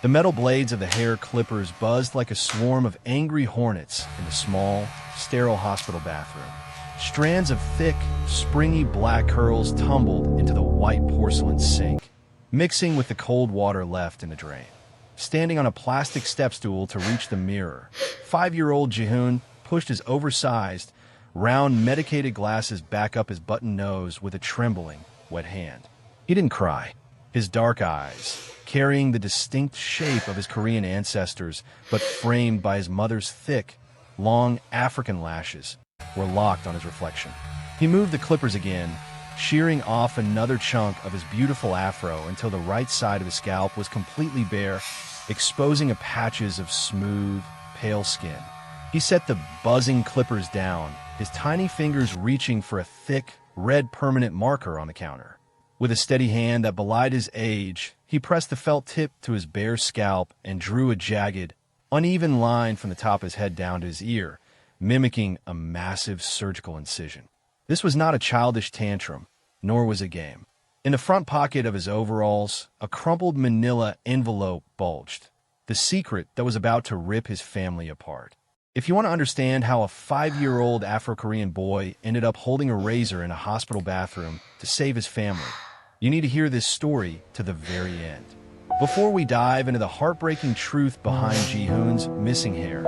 The metal blades of the hair clippers buzzed like a swarm of angry hornets in the small, sterile hospital bathroom. Strands of thick, springy black curls tumbled into the white porcelain sink, mixing with the cold water left in the drain. Standing on a plastic step stool to reach the mirror, 5-year-old Ji-Hoon pushed his oversized, round, medicated glasses back up his button nose with a trembling, wet hand. He didn't cry. His dark eyes, carrying the distinct shape of his Korean ancestors but framed by his mother's thick, long African lashes, were locked on his reflection. He moved the clippers again, shearing off another chunk of his beautiful afro until the right side of his scalp was completely bare, exposing a patches of smooth, pale skin. He set the buzzing clippers down, his tiny fingers reaching for a thick, red permanent marker on the counter. With a steady hand that belied his age, he pressed the felt tip to his bare scalp and drew a jagged, uneven line from the top of his head down to his ear, mimicking a massive surgical incision. This was not a childish tantrum, nor was a game. In the front pocket of his overalls, a crumpled manila envelope bulged, the secret that was about to rip his family apart. If you want to understand how a 5-year-old Afro-Korean boy ended up holding a razor in a hospital bathroom to save his family, you need to hear this story to the very end. Before we dive into the heartbreaking truth behind Ji-Hoon's missing hair,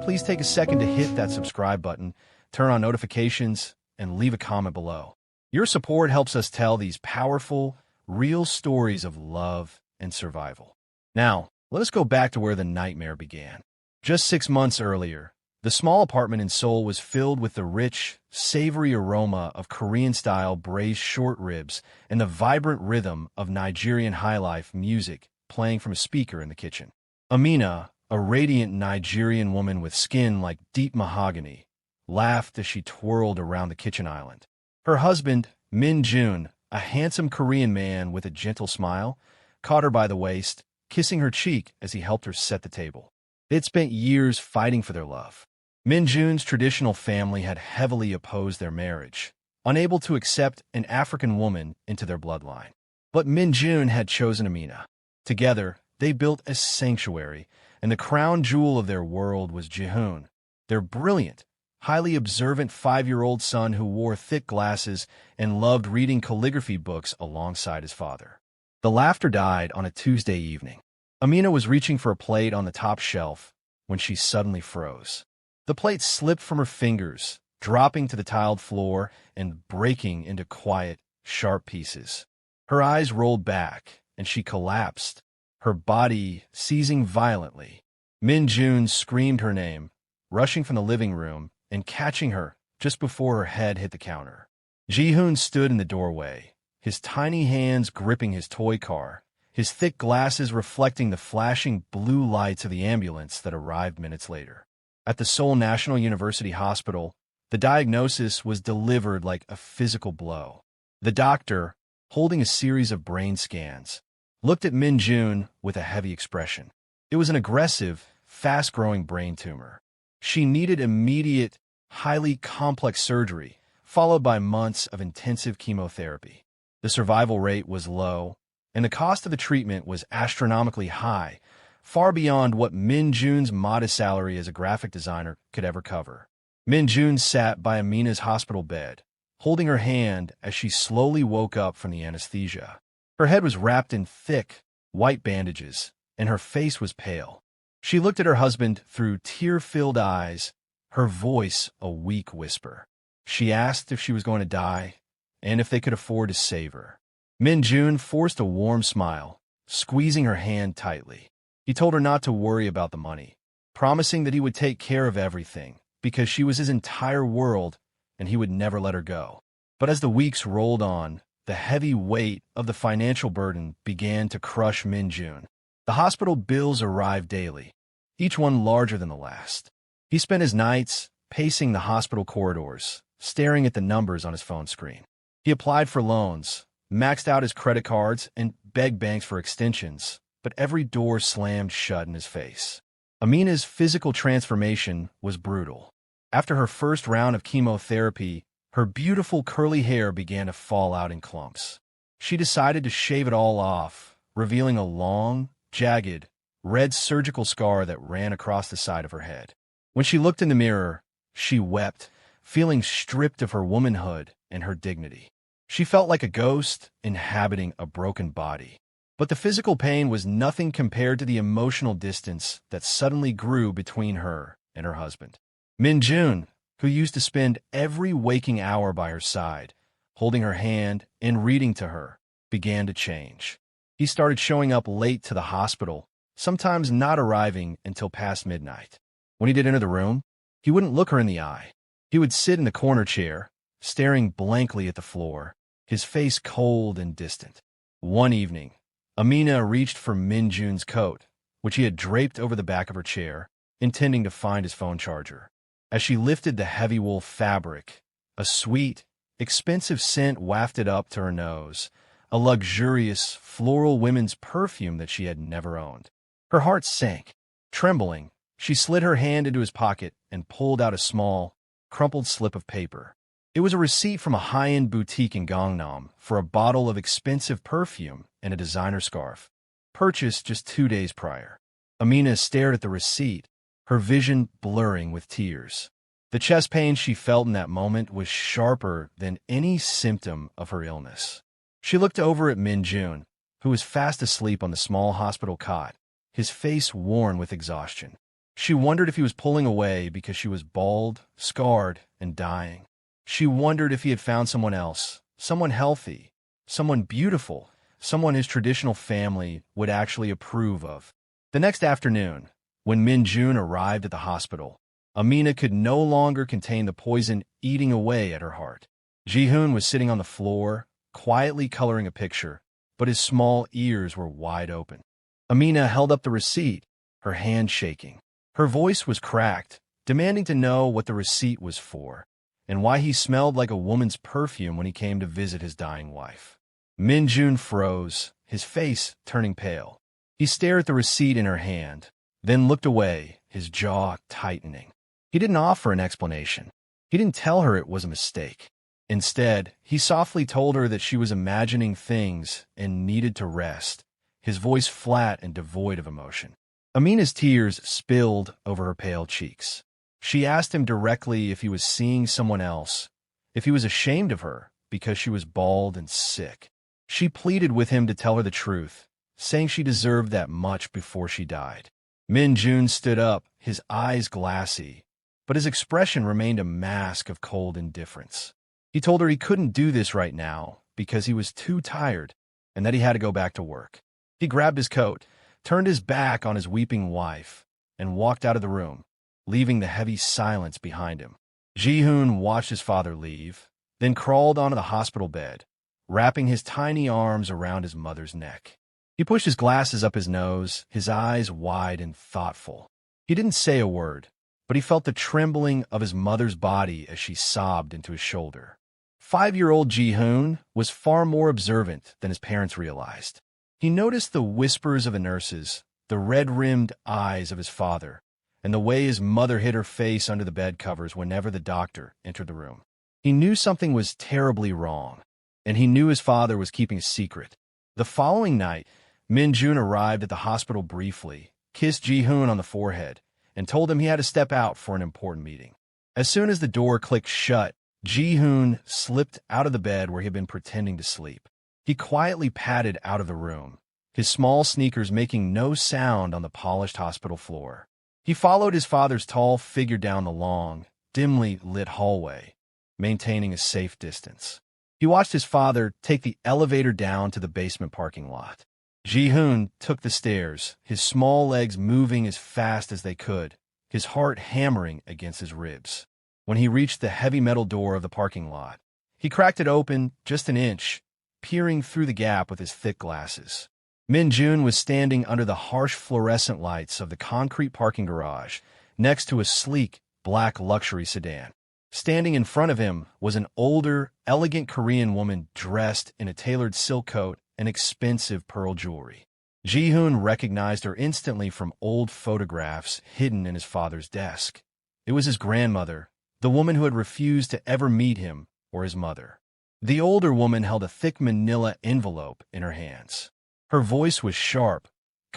please take a second to hit that subscribe button, turn on notifications, and leave a comment below. Your support helps us tell these powerful, real stories of love and survival. Now, let us go back to where the nightmare began. Just 6 months earlier, the small apartment in Seoul was filled with the rich, savory aroma of Korean-style braised short ribs and the vibrant rhythm of Nigerian highlife music playing from a speaker in the kitchen. Amina, a radiant Nigerian woman with skin like deep mahogany, laughed as she twirled around the kitchen island. Her husband, Min-Jun, a handsome Korean man with a gentle smile, caught her by the waist, kissing her cheek as he helped her set the table. They'd spent years fighting for their love. Min-Jun's traditional family had heavily opposed their marriage, unable to accept an African woman into their bloodline. But Min-Jun had chosen Amina. Together, they built a sanctuary, and the crown jewel of their world was Ji-Hoon, their brilliant, highly observant 5-year-old son who wore thick glasses and loved reading calligraphy books alongside his father. The laughter died on a Tuesday evening. Amina was reaching for a plate on the top shelf when she suddenly froze. The plate slipped from her fingers, dropping to the tiled floor and breaking into quiet, sharp pieces. Her eyes rolled back, and she collapsed, her body seizing violently. Min-Jun screamed her name, rushing from the living room and catching her just before her head hit the counter. Ji-Hoon stood in the doorway, his tiny hands gripping his toy car, his thick glasses reflecting the flashing blue lights of the ambulance that arrived minutes later. At the Seoul National University Hospital, the diagnosis was delivered like a physical blow. The doctor, holding a series of brain scans, looked at Min-Jun with a heavy expression. It was an aggressive, fast-growing brain tumor. She needed immediate, highly complex surgery, followed by months of intensive chemotherapy. The survival rate was low, and the cost of the treatment was astronomically high, far beyond what Min-Jun's modest salary as a graphic designer could ever cover. Min-Jun sat by Amina's hospital bed, holding her hand as she slowly woke up from the anesthesia. Her head was wrapped in thick, white bandages, and her face was pale. She looked at her husband through tear-filled eyes, her voice a weak whisper. She asked if she was going to die, and if they could afford to save her. Min-Jun forced a warm smile, squeezing her hand tightly. He told her not to worry about the money, promising that he would take care of everything, because she was his entire world and he would never let her go. But as the weeks rolled on, the heavy weight of the financial burden began to crush Min-Jun. The hospital bills arrived daily, each one larger than the last. He spent his nights pacing the hospital corridors, staring at the numbers on his phone screen. He applied for loans, maxed out his credit cards, and begged banks for extensions, but every door slammed shut in his face. Amina's physical transformation was brutal. After her first round of chemotherapy, her beautiful curly hair began to fall out in clumps. She decided to shave it all off, revealing a long, jagged, red surgical scar that ran across the side of her head. When she looked in the mirror, she wept, feeling stripped of her womanhood and her dignity. She felt like a ghost inhabiting a broken body. But the physical pain was nothing compared to the emotional distance that suddenly grew between her and her husband. Min-jun, who used to spend every waking hour by her side, holding her hand and reading to her, began to change. He started showing up late to the hospital, sometimes not arriving until past midnight. When he did enter the room, he wouldn't look her in the eye. He would sit in the corner chair, staring blankly at the floor, his face cold and distant. One evening, Amina reached for Min-jun's coat, which he had draped over the back of her chair, intending to find his phone charger. As she lifted the heavy wool fabric, a sweet, expensive scent wafted up to her nose, a luxurious, floral women's perfume that she had never owned. Her heart sank. Trembling, she slid her hand into his pocket and pulled out a small, crumpled slip of paper. It was a receipt from a high-end boutique in Gangnam for a bottle of expensive perfume and a designer scarf, purchased just 2 days prior. Amina stared at the receipt, her vision blurring with tears. The chest pain she felt in that moment was sharper than any symptom of her illness. She looked over at Min-jun, who was fast asleep on the small hospital cot, his face worn with exhaustion. She wondered if he was pulling away because she was bald, scarred, and dying. She wondered if he had found someone else, someone healthy, someone beautiful, someone his traditional family would actually approve of. The next afternoon, when Min-jun arrived at the hospital, Amina could no longer contain the poison eating away at her heart. Ji-Hoon was sitting on the floor, quietly coloring a picture, but his small ears were wide open. Amina held up the receipt, her hand shaking. Her voice was cracked, demanding to know what the receipt was for, and why he smelled like a woman's perfume when he came to visit his dying wife. Min-jun froze, his face turning pale. He stared at the receipt in her hand, then looked away, his jaw tightening. He didn't offer an explanation. He didn't tell her it was a mistake. Instead, he softly told her that she was imagining things and needed to rest, his voice flat and devoid of emotion. Amina's tears spilled over her pale cheeks. She asked him directly if he was seeing someone else, if he was ashamed of her because she was bald and sick. She pleaded with him to tell her the truth, saying she deserved that much before she died. Min-jun stood up, his eyes glassy, but his expression remained a mask of cold indifference. He told her he couldn't do this right now because he was too tired and that he had to go back to work. He grabbed his coat, turned his back on his weeping wife, and walked out of the room, leaving the heavy silence behind him. Ji-Hoon watched his father leave, then crawled onto the hospital bed, wrapping his tiny arms around his mother's neck. He pushed his glasses up his nose, his eyes wide and thoughtful. He didn't say a word, but he felt the trembling of his mother's body as she sobbed into his shoulder. 5-year-old Ji-Hoon was far more observant than his parents realized. He noticed the whispers of the nurses, the red-rimmed eyes of his father, and the way his mother hid her face under the bed covers whenever the doctor entered the room. He knew something was terribly wrong, and he knew his father was keeping a secret. The following night, Min-jun arrived at the hospital briefly, kissed Ji-Hoon on the forehead, and told him he had to step out for an important meeting. As soon as the door clicked shut, Ji-Hoon slipped out of the bed where he had been pretending to sleep. He quietly padded out of the room, his small sneakers making no sound on the polished hospital floor. He followed his father's tall figure down the long, dimly lit hallway, maintaining a safe distance. He watched his father take the elevator down to the basement parking lot. Ji-Hoon took the stairs, his small legs moving as fast as they could, his heart hammering against his ribs. When he reached the heavy metal door of the parking lot, he cracked it open just an inch, peering through the gap with his thick glasses. Min-jun was standing under the harsh fluorescent lights of the concrete parking garage, next to a sleek, black luxury sedan. Standing in front of him was an older, elegant Korean woman dressed in a tailored silk coat and expensive pearl jewelry. Ji-Hoon recognized her instantly from old photographs hidden in his father's desk. It was his grandmother, the woman who had refused to ever meet him or his mother. The older woman held a thick manila envelope in her hands. Her voice was sharp,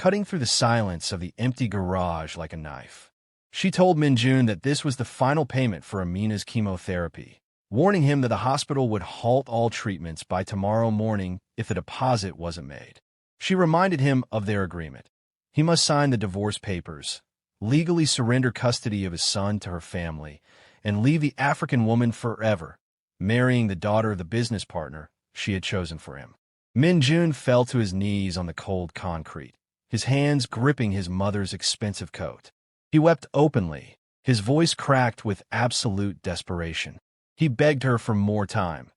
cutting through the silence of the empty garage like a knife. She told Min-jun that this was the final payment for Amina's chemotherapy, warning him that the hospital would halt all treatments by tomorrow morning if the deposit wasn't made. She reminded him of their agreement. He must sign the divorce papers, legally surrender custody of his son to her family, and leave the African woman forever, marrying the daughter of the business partner she had chosen for him. Min-jun fell to his knees on the cold concrete, his hands gripping his mother's expensive coat. He wept openly, his voice cracked with absolute desperation. He begged her for more time,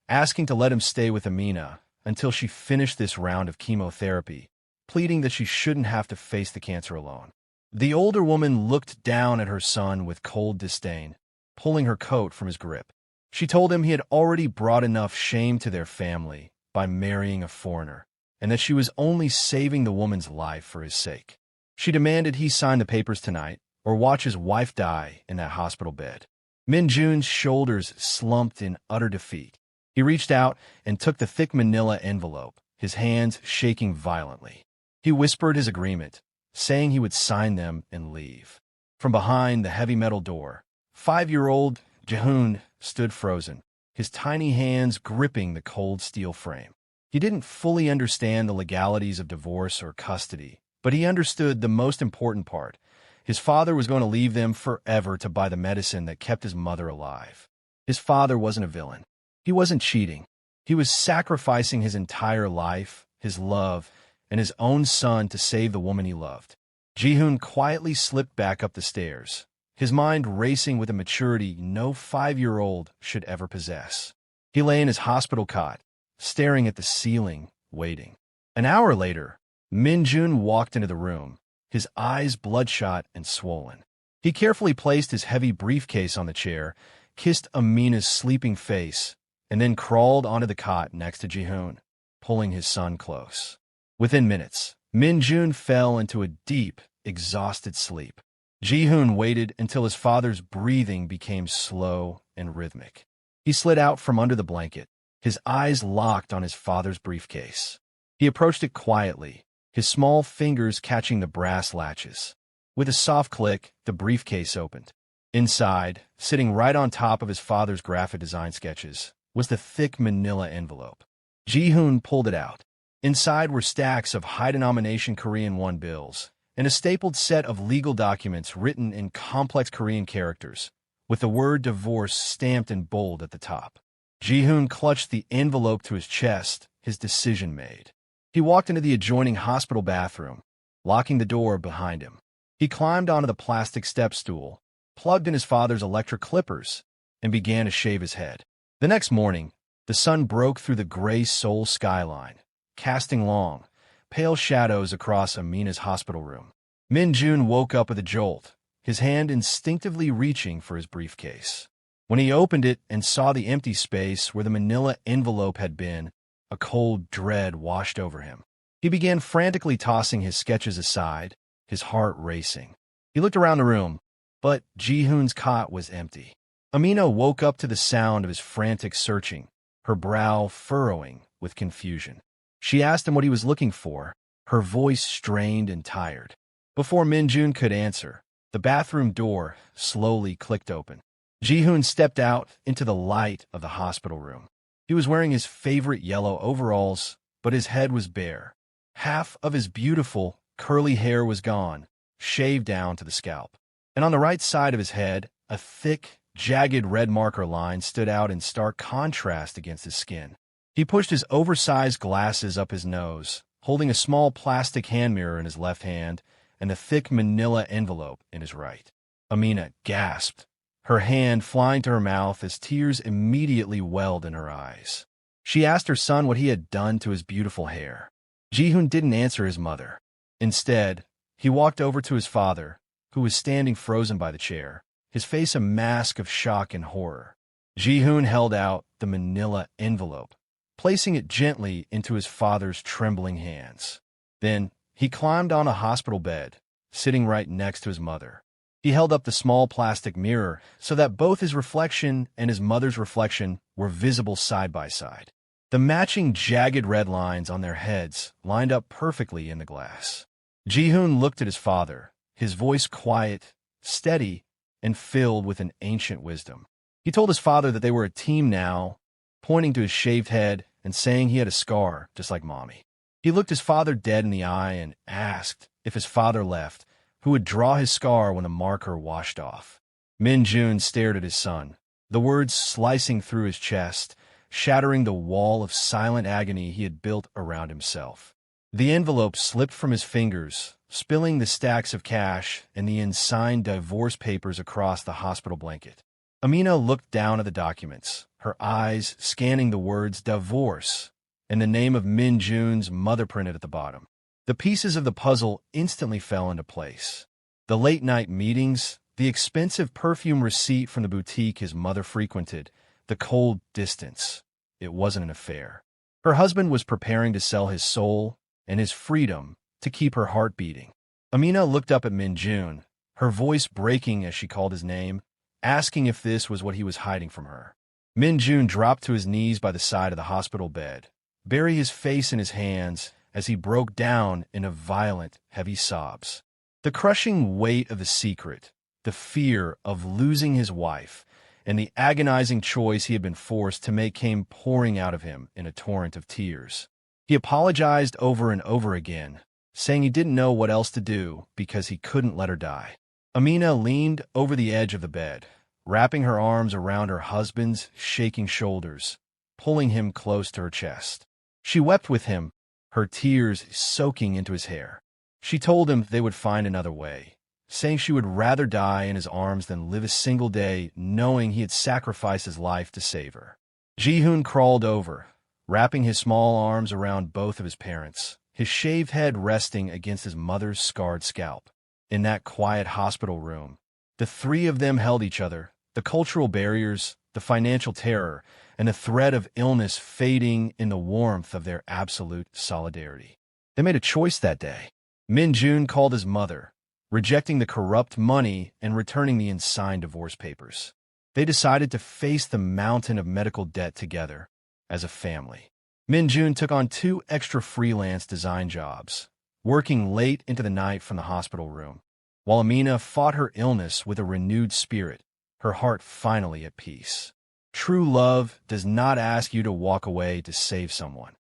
asking to let him stay with Amina until she finished this round of chemotherapy, pleading that she shouldn't have to face the cancer alone. The older woman looked down at her son with cold disdain, pulling her coat from his grip. She told him he had already brought enough shame to their family by marrying a foreigner, and that she was only saving the woman's life for his sake. She demanded he sign the papers tonight or watch his wife die in that hospital bed. Min-jun's shoulders slumped in utter defeat. He reached out and took the thick manila envelope, his hands shaking violently. He whispered his agreement, saying he would sign them and leave. From behind the heavy metal door, 5-year-old Ji-Hoon stood frozen, his tiny hands gripping the cold steel frame. He didn't fully understand the legalities of divorce or custody, but he understood the most important part. His father was going to leave them forever to buy the medicine that kept his mother alive. His father wasn't a villain. He wasn't cheating. He was sacrificing his entire life, his love, and his own son to save the woman he loved. Ji-Hoon quietly slipped back up the stairs, his mind racing with a maturity no 5-year-old should ever possess. He lay in his hospital cot, staring at the ceiling, waiting. An hour later, Min-jun walked into the room, his eyes bloodshot and swollen. He carefully placed his heavy briefcase on the chair, kissed Amina's sleeping face, and then crawled onto the cot next to Ji-Hoon, pulling his son close. Within minutes, Min-jun fell into a deep, exhausted sleep. Ji-Hoon waited until his father's breathing became slow and rhythmic. He slid out from under the blanket, his eyes locked on his father's briefcase. He approached it quietly, his small fingers catching the brass latches. With a soft click, the briefcase opened. Inside, sitting right on top of his father's graphic design sketches, was the thick manila envelope. Ji-Hoon pulled it out. Inside were stacks of high-denomination Korean won bills and a stapled set of legal documents written in complex Korean characters, with the word divorce stamped in bold at the top. Ji-Hoon clutched the envelope to his chest, his decision made. He walked into the adjoining hospital bathroom, locking the door behind him. He climbed onto the plastic step stool, plugged in his father's electric clippers, and began to shave his head. The next morning, the sun broke through the gray Seoul skyline, casting long, pale shadows across Amina's hospital room. Min-jun woke up with a jolt, his hand instinctively reaching for his briefcase. When he opened it and saw the empty space where the manila envelope had been, a cold dread washed over him. He began frantically tossing his sketches aside, his heart racing. He looked around the room, but Ji-Hoon's cot was empty. Amina woke up to the sound of his frantic searching, her brow furrowing with confusion. She asked him what he was looking for, her voice strained and tired. Before Min-jun could answer, the bathroom door slowly clicked open. Ji-Hoon stepped out into the light of the hospital room. He was wearing his favorite yellow overalls, but his head was bare. Half of his beautiful, curly hair was gone, shaved down to the scalp. And on the right side of his head, a thick, jagged red marker line stood out in stark contrast against his skin. He pushed his oversized glasses up his nose, holding a small plastic hand mirror in his left hand and the thick manila envelope in his right. Amina gasped, her hand flying to her mouth as tears immediately welled in her eyes. She asked her son what he had done to his beautiful hair. Ji-Hoon didn't answer his mother. Instead, he walked over to his father, who was standing frozen by the chair, his face a mask of shock and horror. Ji-Hoon held out the manila envelope, placing it gently into his father's trembling hands. Then, he climbed on a hospital bed, sitting right next to his mother. He held up the small plastic mirror so that both his reflection and his mother's reflection were visible side by side. The matching jagged red lines on their heads lined up perfectly in the glass. Ji-Hoon looked at his father, his voice quiet, steady, and filled with an ancient wisdom. He told his father that they were a team now, pointing to his shaved head and saying he had a scar just like Mommy. He looked his father dead in the eye and asked if his father left, who would draw his scar when the marker washed off. Min-jun stared at his son, the words slicing through his chest, shattering the wall of silent agony he had built around himself. The envelope slipped from his fingers, spilling the stacks of cash and the unsigned divorce papers across the hospital blanket. Amina looked down at the documents, her eyes scanning the words divorce and the name of Min-jun's mother printed at the bottom. The pieces of the puzzle instantly fell into place. The late-night meetings, the expensive perfume receipt from the boutique his mother frequented, the cold distance. It wasn't an affair. Her husband was preparing to sell his soul and his freedom to keep her heart beating. Amina looked up at Min-jun, her voice breaking as she called his name, asking if this was what he was hiding from her. Min-jun dropped to his knees by the side of the hospital bed, burying his face in his hands as he broke down into violent, heavy sobs. The crushing weight of the secret, the fear of losing his wife, and the agonizing choice he had been forced to make came pouring out of him in a torrent of tears. He apologized over and over again, saying he didn't know what else to do because he couldn't let her die. Amina leaned over the edge of the bed, wrapping her arms around her husband's shaking shoulders, pulling him close to her chest. She wept with him, her tears soaking into his hair. She told him they would find another way, saying she would rather die in his arms than live a single day knowing he had sacrificed his life to save her. Ji-Hoon crawled over, wrapping his small arms around both of his parents, his shaved head resting against his mother's scarred scalp. In that quiet hospital room, the three of them held each other, the cultural barriers, the financial terror, and the threat of illness fading in the warmth of their absolute solidarity. They made a choice that day. Min-jun called his mother, rejecting the corrupt money and returning the unsigned divorce papers. They decided to face the mountain of medical debt together, as a family. Min-jun took on 2 extra freelance design jobs, working late into the night from the hospital room, while Amina fought her illness with a renewed spirit, her heart finally at peace. True love does not ask you to walk away to save someone.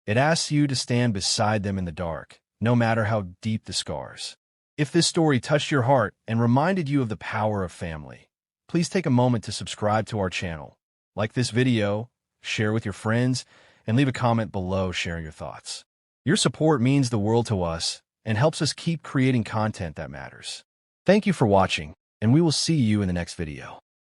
It asks you to stand beside them in the dark, no matter how deep the scars. If this story touched your heart and reminded you of the power of family, please take a moment to subscribe to our channel, like this video, share with your friends, and leave a comment below sharing your thoughts. Your support means the world to us and helps us keep creating content that matters. Thank you for watching, and we will see you in the next video.